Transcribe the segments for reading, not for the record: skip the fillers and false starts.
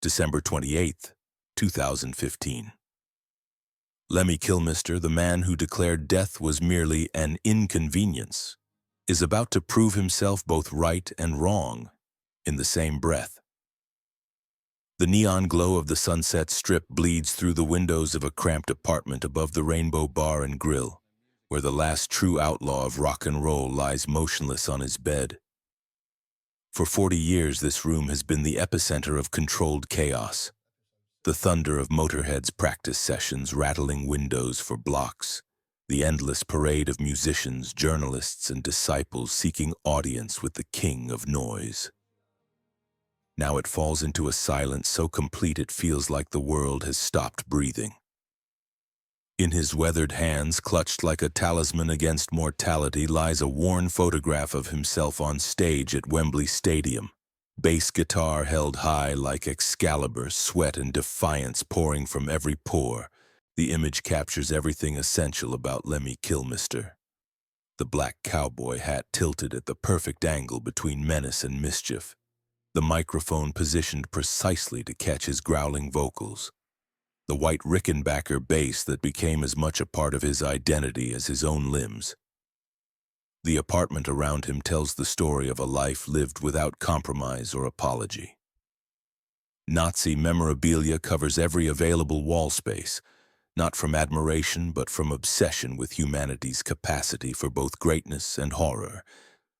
December 28th, 2015. Lemmy Kilmister, the man who declared death was merely an inconvenience, is about to prove himself both right and wrong in the same breath. The neon glow of the Sunset Strip bleeds through the windows of a cramped apartment above the Rainbow Bar and Grill, where the last true outlaw of rock and roll lies motionless on his bed. For 40 years, this room has been the epicenter of controlled chaos. The thunder of Motorhead's practice sessions rattling windows for blocks, the endless parade of musicians, journalists, and disciples seeking audience with the king of noise. Now it falls into a silence so complete it feels like the world has stopped breathing. In his weathered hands, clutched like a talisman against mortality, lies a worn photograph of himself on stage at Wembley Stadium. Bass guitar held high like Excalibur, sweat and defiance pouring from every pore. The image captures everything essential about Lemmy Kilmister. The black cowboy hat tilted at the perfect angle between menace and mischief. The microphone positioned precisely to catch his growling vocals. The white Rickenbacker bass that became as much a part of his identity as his own limbs. The apartment around him tells the story of a life lived without compromise or apology. Nazi memorabilia covers every available wall space, not from admiration but from obsession with humanity's capacity for both greatness and horror,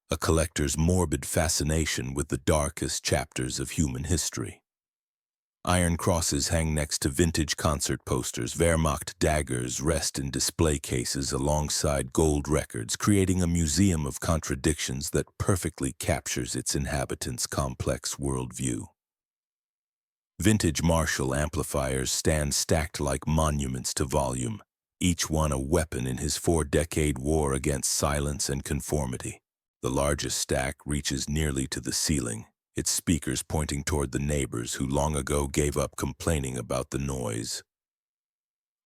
a collector's morbid fascination with the darkest chapters of human history. Iron crosses hang next to vintage concert posters. Wehrmacht daggers rest in display cases alongside gold records, creating a museum of contradictions that perfectly captures its inhabitants' complex worldview. Vintage Marshall amplifiers stand stacked like monuments to volume, each one a weapon in his 4-decade war against silence and conformity. The largest stack reaches nearly to the ceiling, its speakers pointing toward the neighbors who long ago gave up complaining about the noise.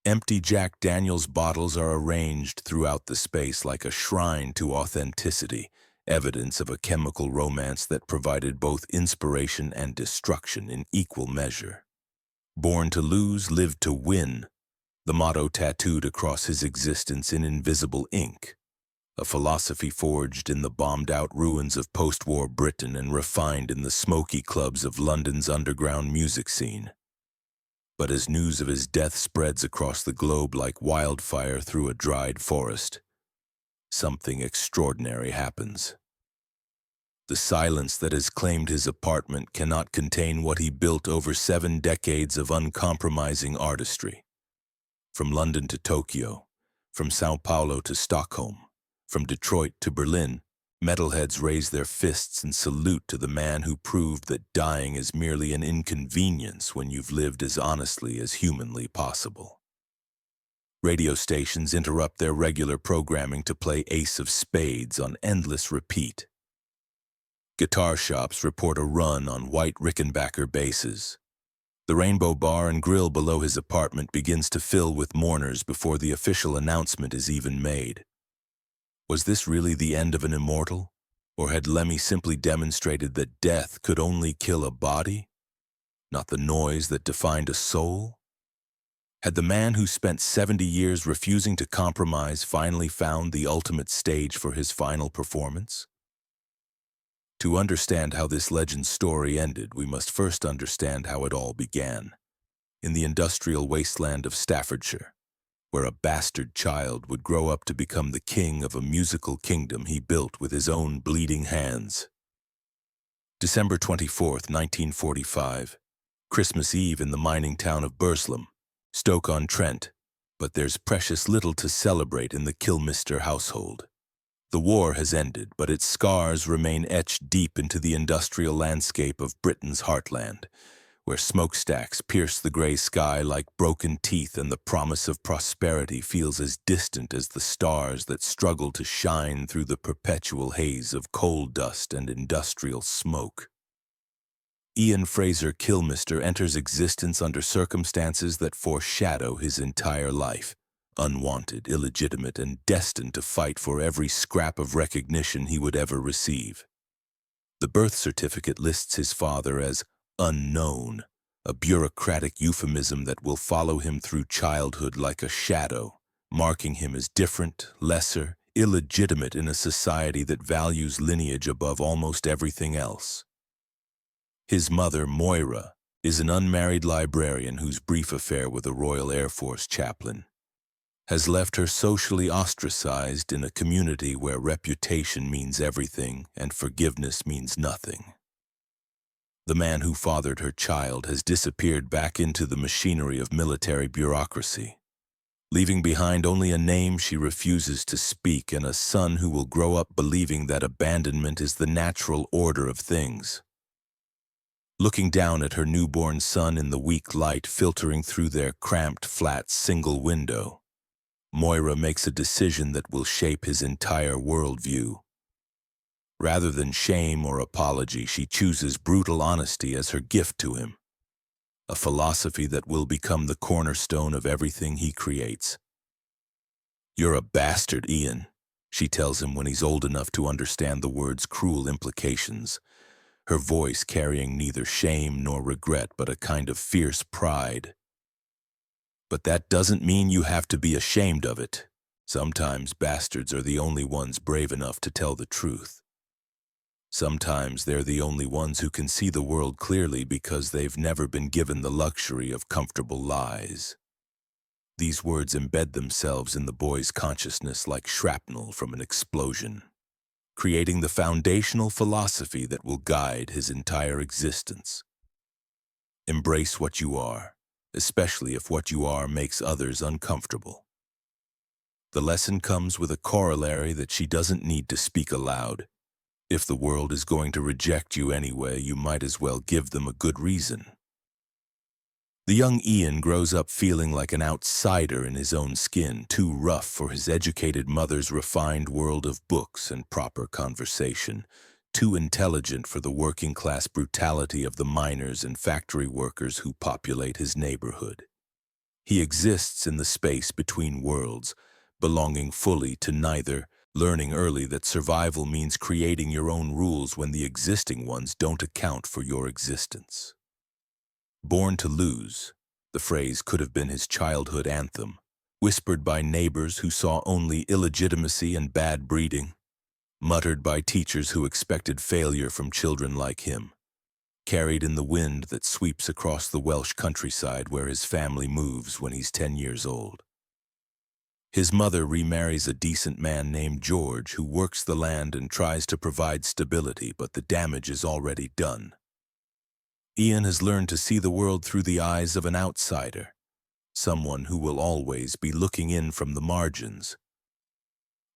Empty Jack Daniels bottles are arranged throughout the space like a shrine to authenticity, evidence of a chemical romance that provided both inspiration and destruction in equal measure. Born to lose, lived to win, the motto tattooed across his existence in invisible ink. A philosophy forged in the bombed-out ruins of post-war Britain and refined in the smoky clubs of London's underground music scene. But as news of his death spreads across the globe like wildfire through a dried forest, something extraordinary happens. The silence that has claimed his apartment cannot contain what he built over 7 decades of uncompromising artistry. From London to Tokyo, from Sao Paulo to Stockholm, from Detroit to Berlin, metalheads raise their fists in salute to the man who proved that dying is merely an inconvenience when you've lived as honestly as humanly possible. Radio stations interrupt their regular programming to play Ace of Spades on endless repeat. Guitar shops report a run on white Rickenbacker basses. The Rainbow Bar and Grill below his apartment begins to fill with mourners before the official announcement is even made. Was this really the end of an immortal? Or had Lemmy simply demonstrated that death could only kill a body, not the noise that defined a soul? Had the man who spent 70 years refusing to compromise finally found the ultimate stage for his final performance? To understand how this legend's story ended, we must first understand how it all began. In the industrial wasteland of Staffordshire, where a bastard child would grow up to become the king of a musical kingdom he built with his own bleeding hands. December 24th, 1945, Christmas Eve in the mining town of Burslem, Stoke-on-Trent, but there's precious little to celebrate in the Kilmister household. The war has ended, but its scars remain etched deep into the industrial landscape of Britain's heartland, where smokestacks pierce the gray sky like broken teeth and the promise of prosperity feels as distant as the stars that struggle to shine through the perpetual haze of coal dust and industrial smoke. Ian Fraser Kilmister enters existence under circumstances that foreshadow his entire life, unwanted, illegitimate, and destined to fight for every scrap of recognition he would ever receive. The birth certificate lists his father as unknown, a bureaucratic euphemism that will follow him through childhood like a shadow, marking him as different, lesser, illegitimate in a society that values lineage above almost everything else. His mother, Moira, is an unmarried librarian whose brief affair with a Royal Air Force chaplain has left her socially ostracized in a community where reputation means everything and forgiveness means nothing. The man who fathered her child has disappeared back into the machinery of military bureaucracy, leaving behind only a name she refuses to speak and a son who will grow up believing that abandonment is the natural order of things. Looking down at her newborn son in the weak light filtering through their cramped, flat, single window, Moira makes a decision that will shape his entire worldview. Rather than shame or apology, she chooses brutal honesty as her gift to him, a philosophy that will become the cornerstone of everything he creates. "You're a bastard, Ian," she tells him when he's old enough to understand the word's cruel implications, her voice carrying neither shame nor regret but a kind of fierce pride. "But that doesn't mean you have to be ashamed of it. Sometimes bastards are the only ones brave enough to tell the truth. Sometimes they're the only ones who can see the world clearly because they've never been given the luxury of comfortable lies." These words embed themselves in the boy's consciousness like shrapnel from an explosion, creating the foundational philosophy that will guide his entire existence. Embrace what you are, especially if what you are makes others uncomfortable. The lesson comes with a corollary that she doesn't need to speak aloud. If the world is going to reject you anyway, you might as well give them a good reason. The young Ian grows up feeling like an outsider in his own skin, too rough for his educated mother's refined world of books and proper conversation, too intelligent for the working-class brutality of the miners and factory workers who populate his neighborhood. He exists in the space between worlds, belonging fully to neither, learning early that survival means creating your own rules when the existing ones don't account for your existence. "Born to lose," the phrase could have been his childhood anthem, whispered by neighbors who saw only illegitimacy and bad breeding, muttered by teachers who expected failure from children like him, carried in the wind that sweeps across the Welsh countryside where his family moves when he's 10 years old. His mother remarries a decent man named George who works the land and tries to provide stability, but the damage is already done. Ian has learned to see the world through the eyes of an outsider, someone who will always be looking in from the margins.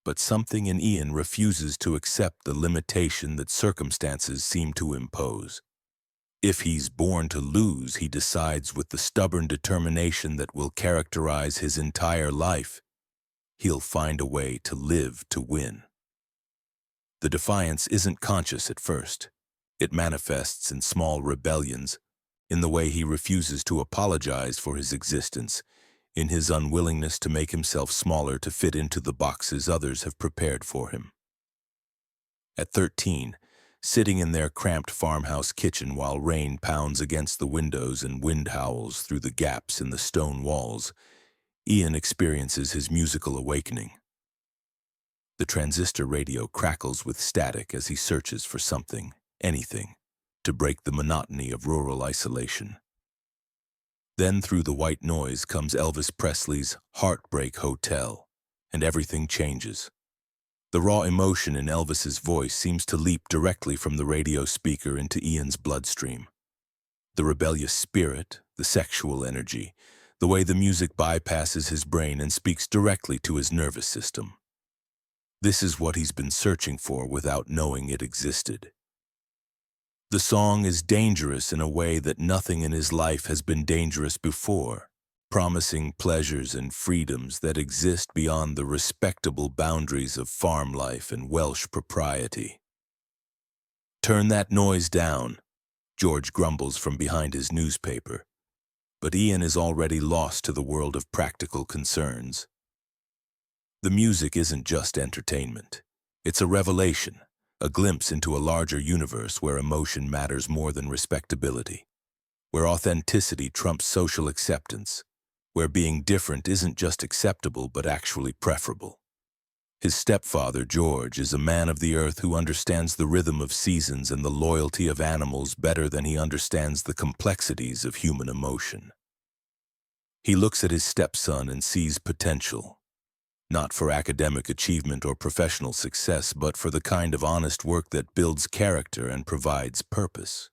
But something in Ian refuses to accept the limitation that circumstances seem to impose. If he's born to lose, he decides with the stubborn determination that will characterize his entire life, he'll find a way to live to win. The defiance isn't conscious at first. It manifests in small rebellions, in the way he refuses to apologize for his existence, in his unwillingness to make himself smaller to fit into the boxes others have prepared for him. At 13, sitting in their cramped farmhouse kitchen while rain pounds against the windows and wind howls through the gaps in the stone walls, Ian experiences his musical awakening. The transistor radio crackles with static as he searches for something, anything, to break the monotony of rural isolation. Then through the white noise comes Elvis Presley's Heartbreak Hotel, and everything changes. The raw emotion in Elvis's voice seems to leap directly from the radio speaker into Ian's bloodstream. The rebellious spirit, the sexual energy, the way the music bypasses his brain and speaks directly to his nervous system. This is what he's been searching for without knowing it existed. The song is dangerous in a way that nothing in his life has been dangerous before, promising pleasures and freedoms that exist beyond the respectable boundaries of farm life and Welsh propriety. "Turn that noise down," George grumbles from behind his newspaper, but Ian is already lost to the world of practical concerns. The music isn't just entertainment. It's a revelation, a glimpse into a larger universe where emotion matters more than respectability, where authenticity trumps social acceptance, where being different isn't just acceptable but actually preferable. His stepfather, George, is a man of the earth who understands the rhythm of seasons and the loyalty of animals better than he understands the complexities of human emotion. He looks at his stepson and sees potential, not for academic achievement or professional success, but for the kind of honest work that builds character and provides purpose.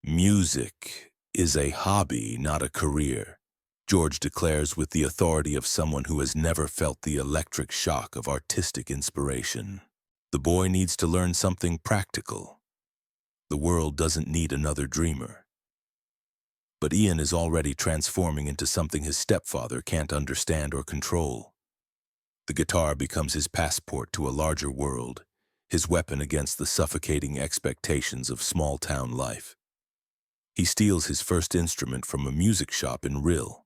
Music is a hobby, not a career, George declares with the authority of someone who has never felt the electric shock of artistic inspiration. The boy needs to learn something practical. The world doesn't need another dreamer. But Ian is already transforming into something his stepfather can't understand or control. The guitar becomes his passport to a larger world, his weapon against the suffocating expectations of small-town life. He steals his first instrument from a music shop in Rill,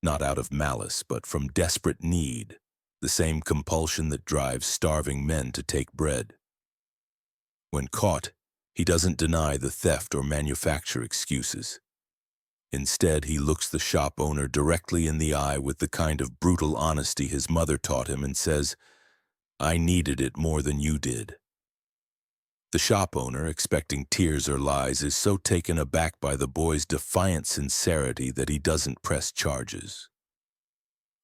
not out of malice, but from desperate need, the same compulsion that drives starving men to take bread. When caught, he doesn't deny the theft or manufacture excuses. Instead, he looks the shop owner directly in the eye with the kind of brutal honesty his mother taught him and says, "I needed it more than you did." The shop owner, expecting tears or lies, is so taken aback by the boy's defiant sincerity that he doesn't press charges.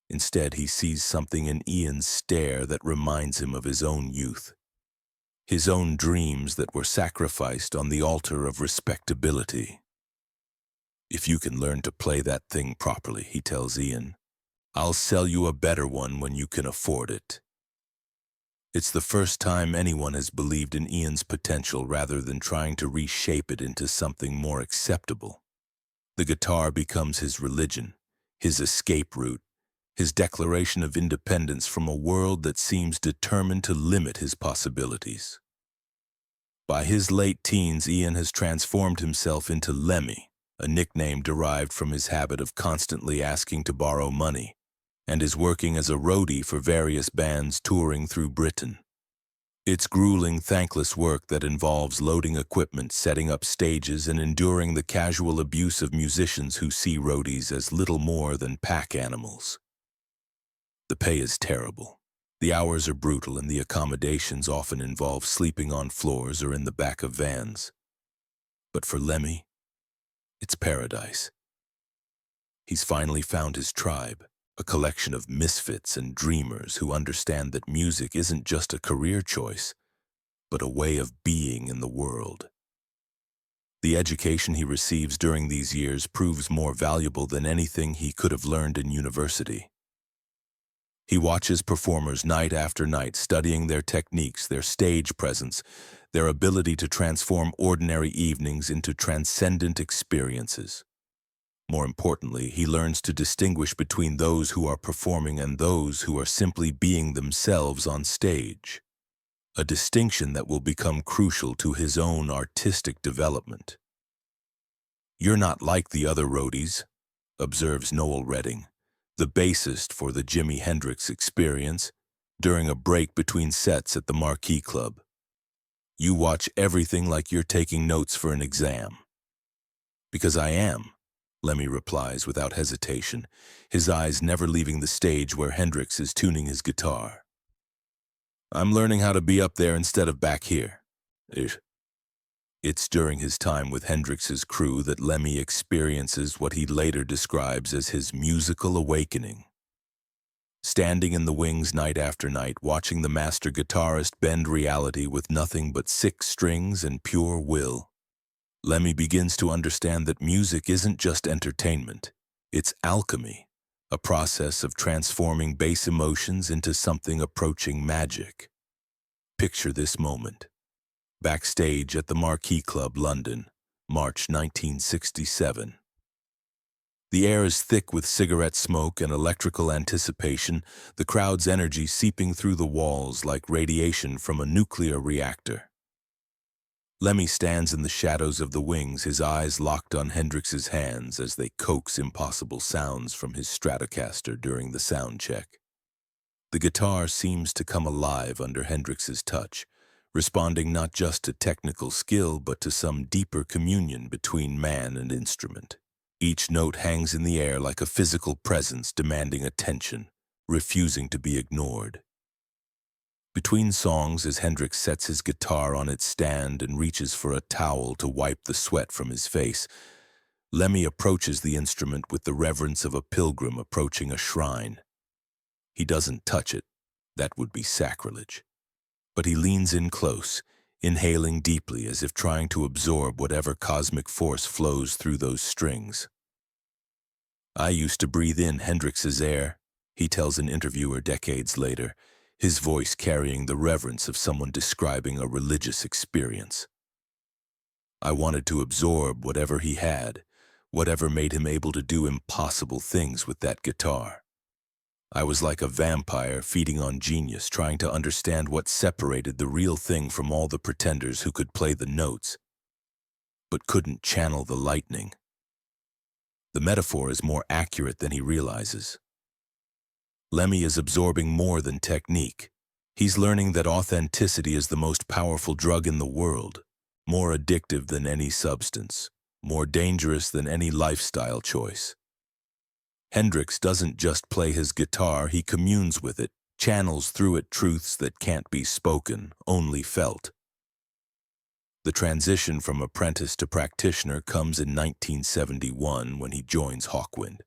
Instead, he sees something in Ian's stare that reminds him of his own youth, his own dreams that were sacrificed on the altar of respectability. "If you can learn to play that thing properly," he tells Ian, "I'll sell you a better one when you can afford it." It's the first time anyone has believed in Ian's potential rather than trying to reshape it into something more acceptable. The guitar becomes his religion, his escape route, his declaration of independence from a world that seems determined to limit his possibilities. By his late teens, Ian has transformed himself into Lemmy, a nickname derived from his habit of constantly asking to borrow money, and is working as a roadie for various bands touring through Britain. It's grueling, thankless work that involves loading equipment, setting up stages, and enduring the casual abuse of musicians who see roadies as little more than pack animals. The pay is terrible. The hours are brutal, and the accommodations often involve sleeping on floors or in the back of vans. But for Lemmy, it's paradise. He's finally found his tribe, a collection of misfits and dreamers who understand that music isn't just a career choice, but a way of being in the world. The education he receives during these years proves more valuable than anything he could have learned in university. He watches performers night after night, studying their techniques, their stage presence, their ability to transform ordinary evenings into transcendent experiences. More importantly, he learns to distinguish between those who are performing and those who are simply being themselves on stage, a distinction that will become crucial to his own artistic development. "You're not like the other roadies," observes Noel Redding, the bassist for the Jimi Hendrix Experience, during a break between sets at the Marquee Club. "You watch everything like you're taking notes for an exam." "Because I am," Lemmy replies without hesitation, his eyes never leaving the stage where Hendrix is tuning his guitar. "I'm learning how to be up there instead of back here." It's during his time with Hendrix's crew that Lemmy experiences what he later describes as his musical awakening. Standing in the wings night after night, watching the master guitarist bend reality with nothing but 6 strings and pure will, Lemmy begins to understand that music isn't just entertainment, it's alchemy, a process of transforming base emotions into something approaching magic. Picture this moment. Backstage at the Marquee Club, London, March 1967. The air is thick with cigarette smoke and electrical anticipation, the crowd's energy seeping through the walls like radiation from a nuclear reactor. Lemmy stands in the shadows of the wings, his eyes locked on Hendrix's hands as they coax impossible sounds from his Stratocaster during the sound check. The guitar seems to come alive under Hendrix's touch, responding not just to technical skill but to some deeper communion between man and instrument. Each note hangs in the air like a physical presence demanding attention, refusing to be ignored. Between songs, as Hendrix sets his guitar on its stand and reaches for a towel to wipe the sweat from his face, Lemmy approaches the instrument with the reverence of a pilgrim approaching a shrine. He doesn't touch it. That would be sacrilege. But he leans in close, inhaling deeply as if trying to absorb whatever cosmic force flows through those strings. "I used to breathe in Hendrix's air," he tells an interviewer decades later, his voice carrying the reverence of someone describing a religious experience. "I wanted to absorb whatever he had, whatever made him able to do impossible things with that guitar. I was like a vampire feeding on genius, trying to understand what separated the real thing from all the pretenders who could play the notes, but couldn't channel the lightning." The metaphor is more accurate than he realizes. Lemmy is absorbing more than technique. He's learning that authenticity is the most powerful drug in the world, more addictive than any substance, more dangerous than any lifestyle choice. Hendrix doesn't just play his guitar, he communes with it, channels through it truths that can't be spoken, only felt. The transition from apprentice to practitioner comes in 1971 when he joins Hawkwind,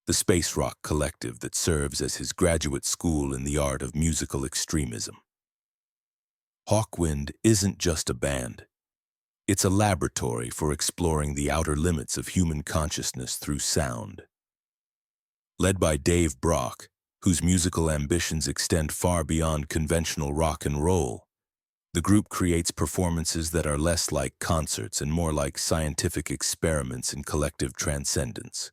the space rock collective that serves as his graduate school in the art of musical extremism. Hawkwind isn't just a band. It's a laboratory for exploring the outer limits of human consciousness through sound. Led by Dave Brock, whose musical ambitions extend far beyond conventional rock and roll, the group creates performances that are less like concerts and more like scientific experiments in collective transcendence.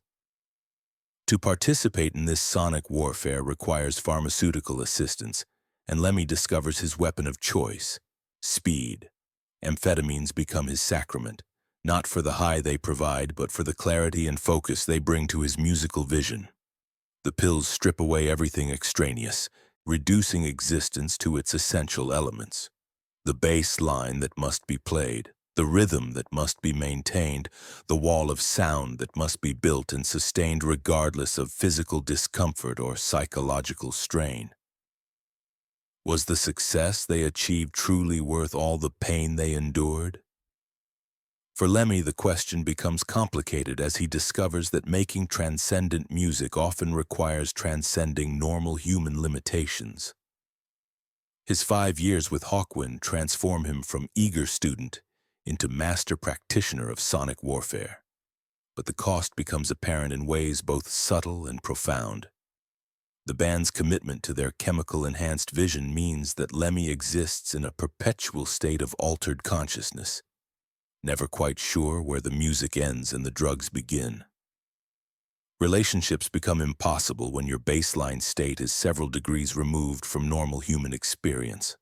To participate in this sonic warfare requires pharmaceutical assistance, and Lemmy discovers his weapon of choice: speed. Amphetamines become his sacrament, not for the high they provide, but for the clarity and focus they bring to his musical vision. The pills strip away everything extraneous, reducing existence to its essential elements: the bass line that must be played, the rhythm that must be maintained, the wall of sound that must be built and sustained regardless of physical discomfort or psychological strain. Was the success they achieved truly worth all the pain they endured? For Lemmy, the question becomes complicated as he discovers that making transcendent music often requires transcending normal human limitations. His 5 years with Hawkwind transform him from eager student into master practitioner of sonic warfare. But the cost becomes apparent in ways both subtle and profound. The band's commitment to their chemical-enhanced vision means that Lemmy exists in a perpetual state of altered consciousness, never quite sure where the music ends and the drugs begin. Relationships become impossible when your baseline state is several degrees removed from normal human experience.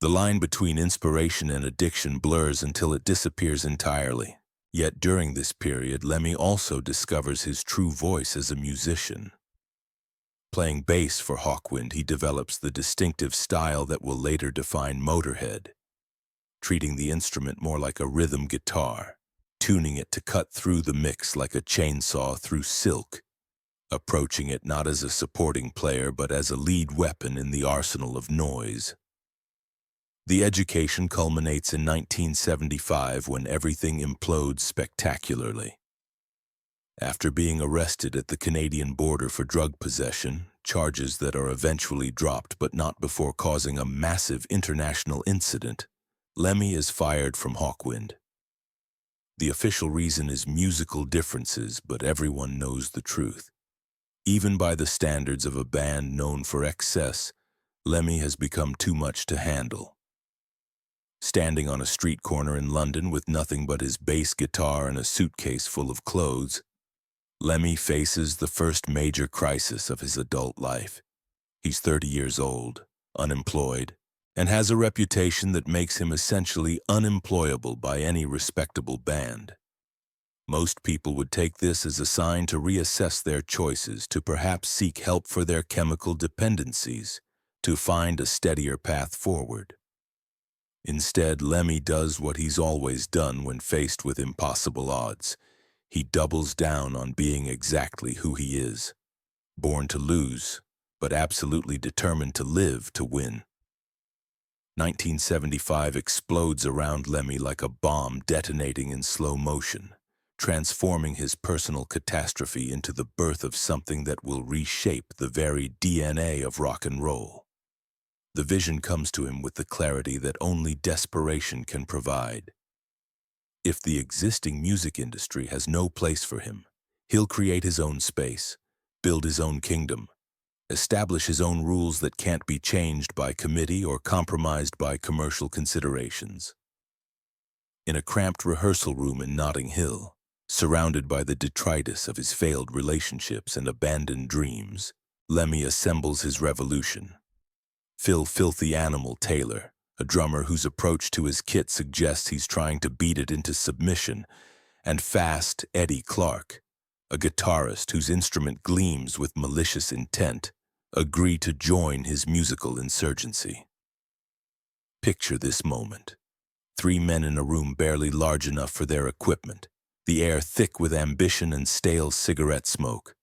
The line between inspiration and addiction blurs until it disappears entirely. Yet during this period, Lemmy also discovers his true voice as a musician. Playing bass for Hawkwind, he develops the distinctive style that will later define Motorhead, treating the instrument more like a rhythm guitar, tuning it to cut through the mix like a chainsaw through silk, approaching it not as a supporting player but as a lead weapon in the arsenal of noise. The education culminates in 1975 when everything implodes spectacularly. After being arrested at the Canadian border for drug possession, charges that are eventually dropped but not before causing a massive international incident, Lemmy is fired from Hawkwind. The official reason is musical differences, but everyone knows the truth. Even by the standards of a band known for excess, Lemmy has become too much to handle. Standing on a street corner in London with nothing but his bass guitar and a suitcase full of clothes, Lemmy faces the first major crisis of his adult life. He's 30 years old, unemployed, and has a reputation that makes him essentially unemployable by any respectable band. Most people would take this as a sign to reassess their choices, to perhaps seek help for their chemical dependencies, to find a steadier path forward. Instead, Lemmy does what he's always done when faced with impossible odds. He doubles down on being exactly who he is. Born to lose, but absolutely determined to live to win. 1975 explodes around Lemmy like a bomb detonating in slow motion, transforming his personal catastrophe into the birth of something that will reshape the very DNA of rock and roll. The vision comes to him with the clarity that only desperation can provide. If the existing music industry has no place for him, he'll create his own space, build his own kingdom, establish his own rules that can't be changed by committee or compromised by commercial considerations. In a cramped rehearsal room in Notting Hill, surrounded by the detritus of his failed relationships and abandoned dreams, Lemmy assembles his revolution. Phil "Filthy Animal" Taylor, a drummer whose approach to his kit suggests he's trying to beat it into submission, and Fast Eddie Clarke, a guitarist whose instrument gleams with malicious intent, agree to join his musical insurgency. Picture this moment. 3 men in a room barely large enough for their equipment, the air thick with ambition and stale cigarette smoke.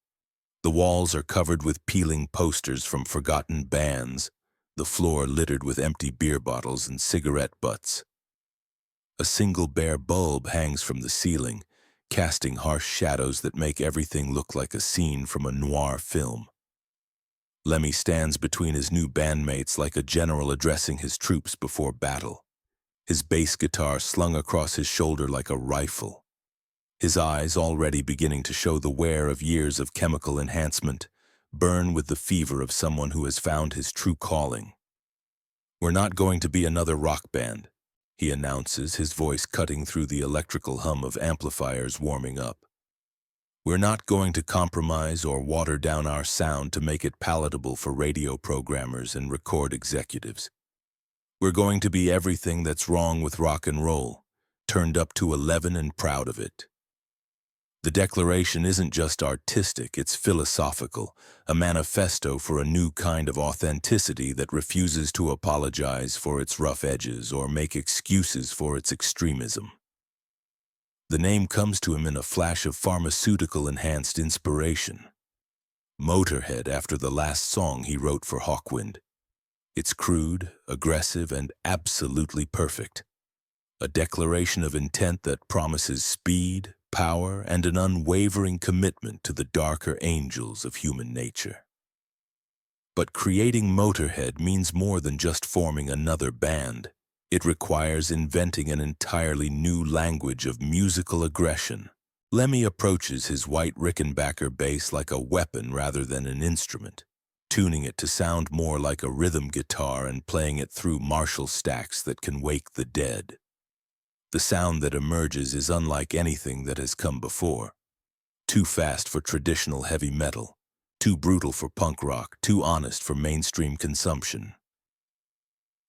The walls are covered with peeling posters from forgotten bands, the floor littered with empty beer bottles and cigarette butts. A single bare bulb hangs from the ceiling, casting harsh shadows that make everything look like a scene from a noir film. Lemmy stands between his new bandmates like a general addressing his troops before battle, his bass guitar slung across his shoulder like a rifle. His eyes, already beginning to show the wear of years of chemical enhancement, burn with the fever of someone who has found his true calling. "We're not going to be another rock band," he announces, his voice cutting through the electrical hum of amplifiers warming up. "We're not going to compromise or water down our sound to make it palatable for radio programmers and record executives. We're going to be everything that's wrong with rock and roll, turned up to 11 and proud of it." The declaration isn't just artistic, it's philosophical, a manifesto for a new kind of authenticity that refuses to apologize for its rough edges or make excuses for its extremism. The name comes to him in a flash of pharmaceutical-enhanced inspiration. Motorhead, after the last song he wrote for Hawkwind. It's crude, aggressive, and absolutely perfect. A declaration of intent that promises speed, power, and an unwavering commitment to the darker angels of human nature. But creating Motorhead means more than just forming another band. It requires inventing an entirely new language of musical aggression. Lemmy approaches his white Rickenbacker bass like a weapon rather than an instrument, tuning it to sound more like a rhythm guitar and playing it through Marshall stacks that can wake the dead. The sound that emerges is unlike anything that has come before. Too fast for traditional heavy metal, too brutal for punk rock, too honest for mainstream consumption.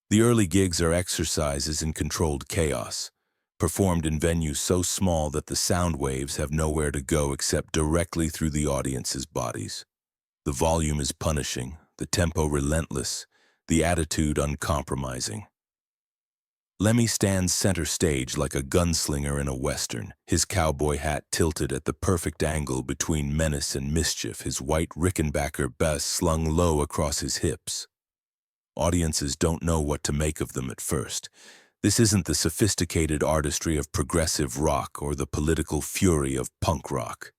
The early gigs are exercises in controlled chaos, performed in venues so small that the sound waves have nowhere to go except directly through the audience's bodies. The volume is punishing, the tempo relentless, the attitude uncompromising. Lemmy stands center stage like a gunslinger in a western, his cowboy hat tilted at the perfect angle between menace and mischief, his white Rickenbacker bass slung low across his hips. Audiences don't know what to make of them at first. This isn't the sophisticated artistry of progressive rock or the political fury of punk rock.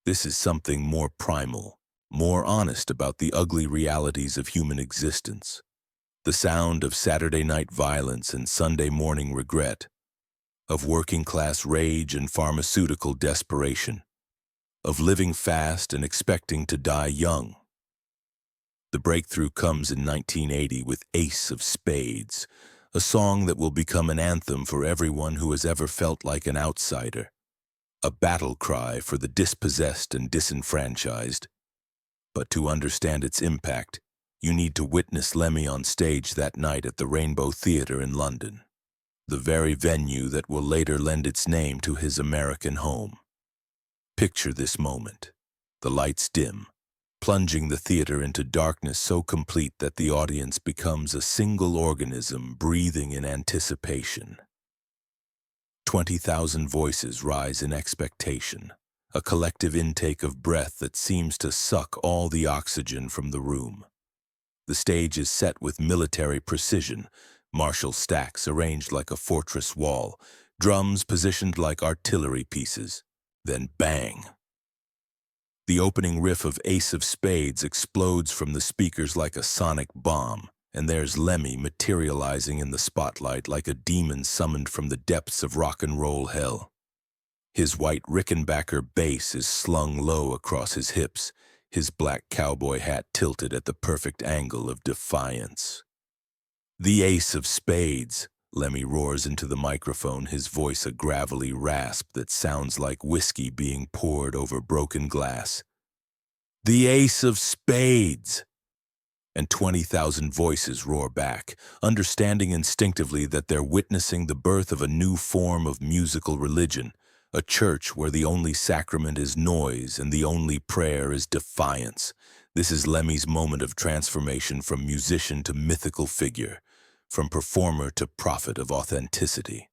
This is something more primal, more honest about the ugly realities of human existence. The sound of Saturday night violence and Sunday morning regret, of working-class rage and pharmaceutical desperation, of living fast and expecting to die young. The breakthrough comes in 1980 with Ace of Spades, a song that will become an anthem for everyone who has ever felt like an outsider, a battle cry for the dispossessed and disenfranchised. But to understand its impact, you need to witness Lemmy on stage that night at the Rainbow Theatre in London, the very venue that will later lend its name to his American home. Picture this moment. The lights dim, plunging the theater into darkness so complete that the audience becomes a single organism breathing in anticipation. 20,000 voices rise in expectation, a collective intake of breath that seems to suck all the oxygen from the room. The stage is set with military precision, martial stacks arranged like a fortress wall, drums positioned like artillery pieces. Then bang! The opening riff of Ace of Spades explodes from the speakers like a sonic bomb, and there's Lemmy materializing in the spotlight like a demon summoned from the depths of rock and roll hell. His white Rickenbacker bass is slung low across his hips, his black cowboy hat tilted at the perfect angle of defiance. "The Ace of Spades," Lemmy roars into the microphone, his voice a gravelly rasp that sounds like whiskey being poured over broken glass. "The Ace of Spades!" And 20,000 voices roar back, understanding instinctively that they're witnessing the birth of a new form of musical religion, a church where the only sacrament is noise and the only prayer is defiance. This is Lemmy's moment of transformation from musician to mythical figure, from performer to prophet of authenticity.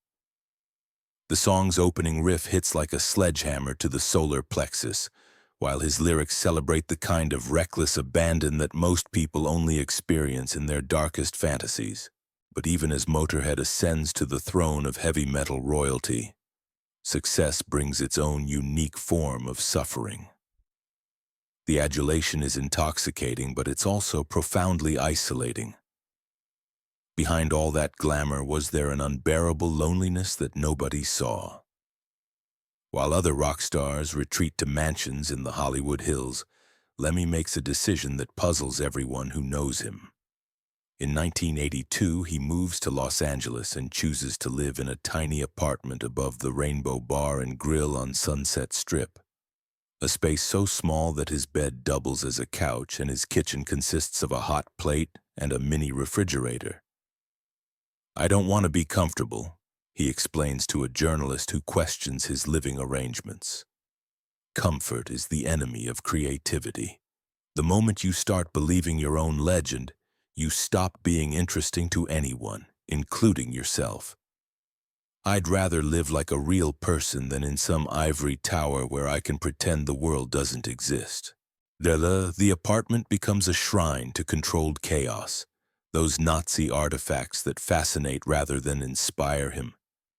The song's opening riff hits like a sledgehammer to the solar plexus, while his lyrics celebrate the kind of reckless abandon that most people only experience in their darkest fantasies. But even as Motorhead ascends to the throne of heavy metal royalty, success brings its own unique form of suffering. The adulation is intoxicating, but it's also profoundly isolating. Behind all that glamour, was there an unbearable loneliness that nobody saw? While other rock stars retreat to mansions in the Hollywood Hills, Lemmy makes a decision that puzzles everyone who knows him. In 1982, he moves to Los Angeles and chooses to live in a tiny apartment above the Rainbow Bar and Grill on Sunset Strip. A space so small that his bed doubles as a couch and his kitchen consists of a hot plate and a mini refrigerator. "I don't want to be comfortable," he explains to a journalist who questions his living arrangements. "Comfort is the enemy of creativity. The moment you start believing your own legend, you stop being interesting to anyone, including yourself. I'd rather live like a real person than in some ivory tower where I can pretend the world doesn't exist." The apartment becomes a shrine to controlled chaos, those Nazi artifacts that fascinate rather than inspire him.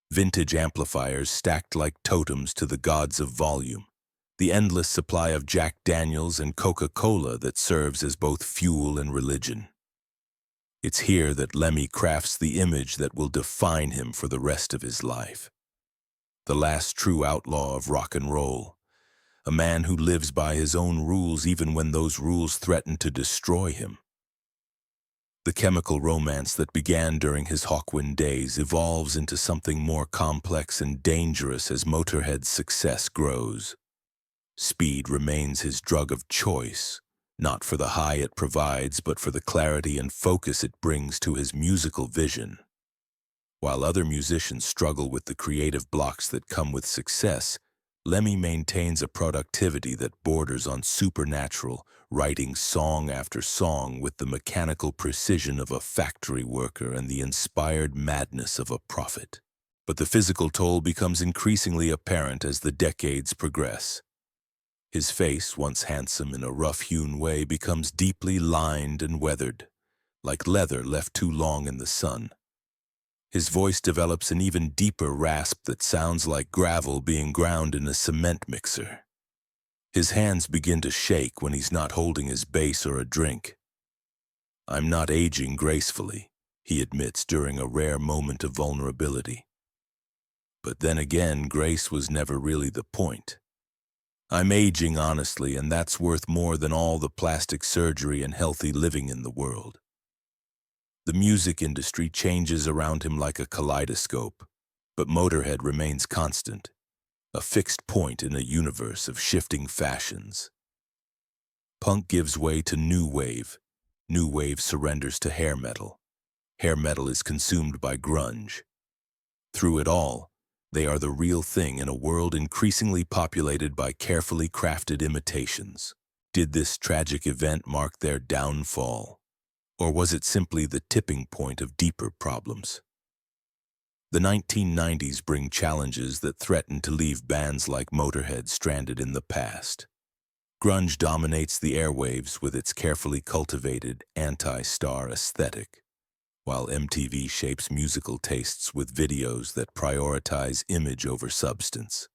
Vintage amplifiers stacked like totems to the gods of volume. The endless supply of Jack Daniels and Coca-Cola that serves as both fuel and religion. It's here that Lemmy crafts the image that will define him for the rest of his life. The last true outlaw of rock and roll. A man who lives by his own rules even when those rules threaten to destroy him. The chemical romance that began during his Hawkwind days evolves into something more complex and dangerous as Motorhead's success grows. Speed remains his drug of choice, not for the high it provides, but for the clarity and focus it brings to his musical vision. While other musicians struggle with the creative blocks that come with success, Lemmy maintains a productivity that borders on supernatural, writing song after song with the mechanical precision of a factory worker and the inspired madness of a prophet. But the physical toll becomes increasingly apparent as the decades progress. His face, once handsome in a rough-hewn way, becomes deeply lined and weathered, like leather left too long in the sun. His voice develops an even deeper rasp that sounds like gravel being ground in a cement mixer. His hands begin to shake when he's not holding his bass or a drink. "I'm not aging gracefully," he admits during a rare moment of vulnerability. But then again, grace was never really the point. "I'm aging honestly, and that's worth more than all the plastic surgery and healthy living in the world." The music industry changes around him like a kaleidoscope, but Motorhead remains constant, a fixed point in a universe of shifting fashions. Punk gives way to new wave surrenders to hair metal is consumed by grunge. Through it all, they are the real thing in a world increasingly populated by carefully crafted imitations. Did this tragic event mark their downfall, or was it simply the tipping point of deeper problems? The 1990s bring challenges that threaten to leave bands like Motorhead stranded in the past. Grunge dominates the airwaves with its carefully cultivated anti-star aesthetic, while MTV shapes musical tastes with videos that prioritize image over substance.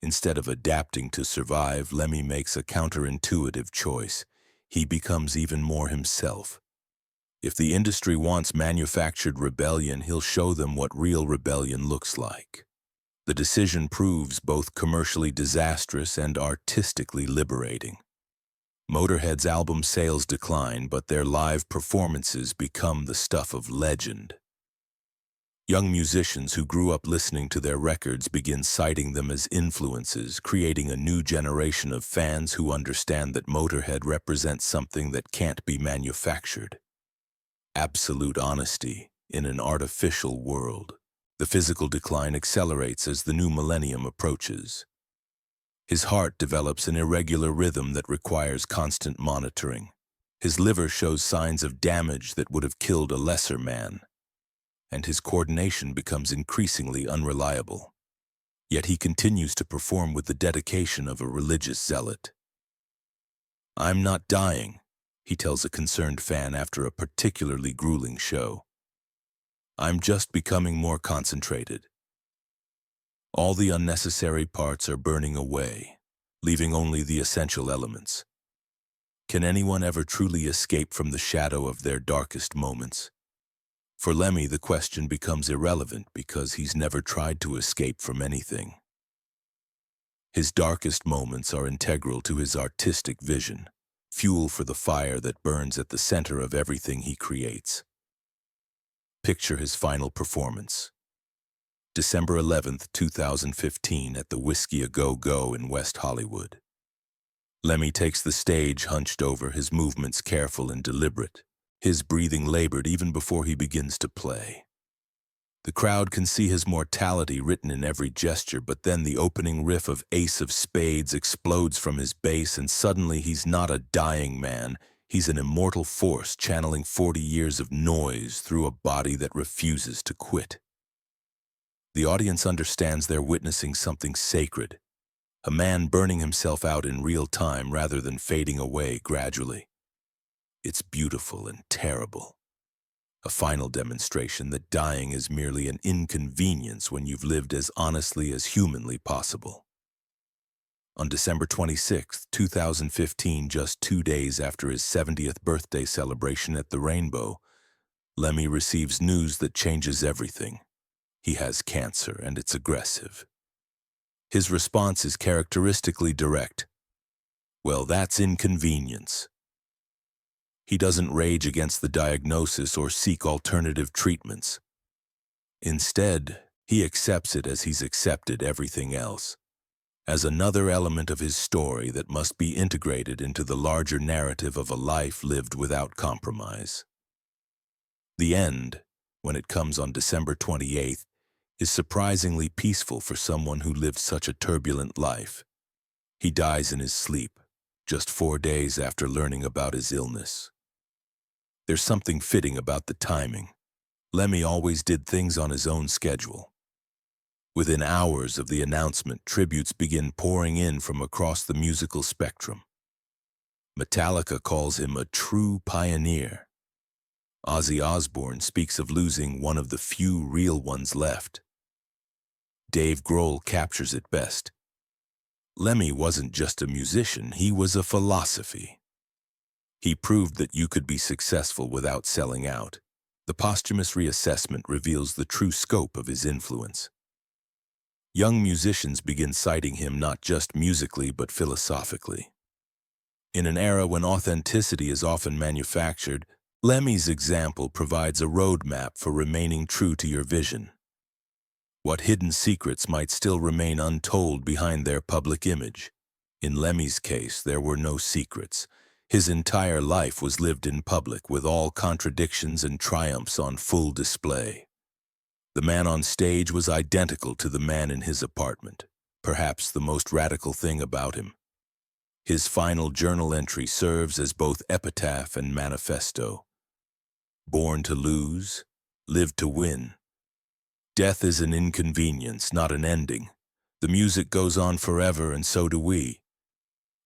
Instead of adapting to survive, Lemmy makes a counterintuitive choice. He becomes even more himself. If the industry wants manufactured rebellion, he'll show them what real rebellion looks like. The decision proves both commercially disastrous and artistically liberating. Motorhead's album sales decline, but their live performances become the stuff of legend. Young musicians who grew up listening to their records begin citing them as influences, creating a new generation of fans who understand that Motorhead represents something that can't be manufactured. Absolute honesty in an artificial world. The physical decline accelerates as the new millennium approaches. His heart develops an irregular rhythm that requires constant monitoring. His liver shows signs of damage that would have killed a lesser man, and his coordination becomes increasingly unreliable. Yet he continues to perform with the dedication of a religious zealot. "I'm not dying," he tells a concerned fan after a particularly grueling show. "I'm just becoming more concentrated. All the unnecessary parts are burning away, leaving only the essential elements." Can anyone ever truly escape from the shadow of their darkest moments? For Lemmy, the question becomes irrelevant because he's never tried to escape from anything. His darkest moments are integral to his artistic vision, fuel for the fire that burns at the center of everything he creates. Picture his final performance. December 11th, 2015 at the Whiskey A Go Go in West Hollywood. Lemmy takes the stage hunched over, his movements careful and deliberate, his breathing labored even before he begins to play. The crowd can see his mortality written in every gesture, but then the opening riff of Ace of Spades explodes from his bass, and suddenly he's not a dying man. He's an immortal force channeling 40 years of noise through a body that refuses to quit. The audience understands they're witnessing something sacred, a man burning himself out in real time rather than fading away gradually. It's beautiful and terrible. A final demonstration that dying is merely an inconvenience when you've lived as honestly as humanly possible. On December 26, 2015, just 2 days after his 70th birthday celebration at the Rainbow, Lemmy receives news that changes everything. He has cancer, and it's aggressive. His response is characteristically direct. "Well, that's inconvenience." He doesn't rage against the diagnosis or seek alternative treatments. Instead, he accepts it as he's accepted everything else, as another element of his story that must be integrated into the larger narrative of a life lived without compromise. The end, when it comes on December 28th, is surprisingly peaceful for someone who lived such a turbulent life. He dies in his sleep, just 4 days after learning about his illness. There's something fitting about the timing. Lemmy always did things on his own schedule. Within hours of the announcement, tributes begin pouring in from across the musical spectrum. Metallica calls him a true pioneer. Ozzy Osbourne speaks of losing one of the few real ones left. Dave Grohl captures it best. Lemmy wasn't just a musician, he was a philosophy. He proved that you could be successful without selling out. The posthumous reassessment reveals the true scope of his influence. Young musicians begin citing him not just musically but philosophically. In an era when authenticity is often manufactured, Lemmy's example provides a roadmap for remaining true to your vision. What hidden secrets might still remain untold behind their public image? In Lemmy's case, there were no secrets. His entire life was lived in public, with all contradictions and triumphs on full display. The man on stage was identical to the man in his apartment, perhaps the most radical thing about him. His final journal entry serves as both epitaph and manifesto. Born to lose, live to win. Death is an inconvenience, not an ending. The music goes on forever, and so do we.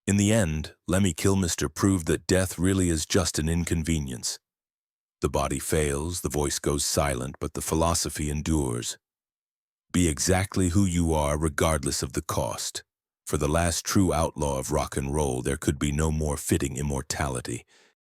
In the end, Lemmy Kilmister proved that death really is just an inconvenience. The body fails, the voice goes silent, but the philosophy endures. Be exactly who you are, regardless of the cost. For the last true outlaw of rock and roll, there could be no more fitting immortality